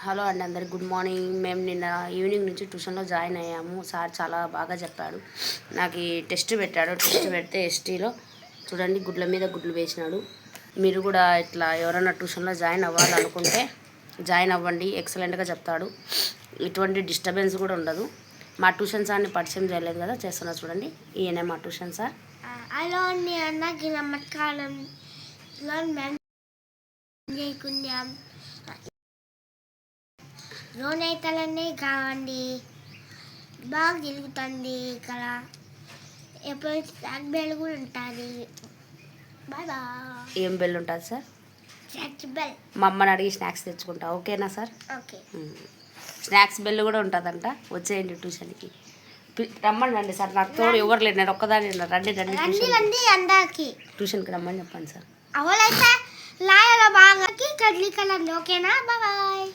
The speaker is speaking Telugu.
హలో అండి, అందరికి గుడ్ మార్నింగ్. మేము నిన్న ఈవినింగ్ నుంచి ట్యూషన్లో జాయిన్ అయ్యాము. సార్ చాలా బాగా చెప్పాడు. నాకు ఈ టెస్ట్ పెట్టాడు. టెస్ట్ పెడితే ఎస్టీలో చూడండి గుడ్ల మీద గుడ్లు వేసినాడు. మీరు కూడా ఇట్లా ఎవరైనా ట్యూషన్లో జాయిన్ అవ్వాలనుకుంటే జాయిన్ అవ్వండి. ఎక్సలెంట్గా చెప్తాడు. ఎటువంటి డిస్టర్బెన్స్ కూడా ఉండదు. మా ట్యూషన్ సార్ని పరిచయం చేయలేదు కదా, చేస్తున్నా చూడండి. ఈయనే మా ట్యూషన్ సార్. హలో అండి, అందరికీ నమస్కారం. రోనైతలన్నీ కావండి, బాగా తిరుగుతుంది ఇక్కడ. ఎప్పుడు స్నాక్ బెల్ కూడా ఉంటుంది. Bye bye. ఏం బెల్ ఉంటుంది సార్? Snacks bell. మా అమ్మని అడిగి స్నాక్స్ తెచ్చుకుంటా, ఓకేనా సార్? ఓకే. స్నాక్స్ బెల్ కూడా ఉంటుందంట. వచ్చేయండి ట్యూషన్కి. రమ్మనండి సార్. నాకు తోడు ఎవరు లేరు, నేను ఒక్కదాన్ని. రండి రండి రండి అందరికి ట్యూషన్కి రమ్మని చెప్పండి సార్. అవలైతే లాయల బాగా కడ్లీ కలర్. ఓకేనా? బాయ్.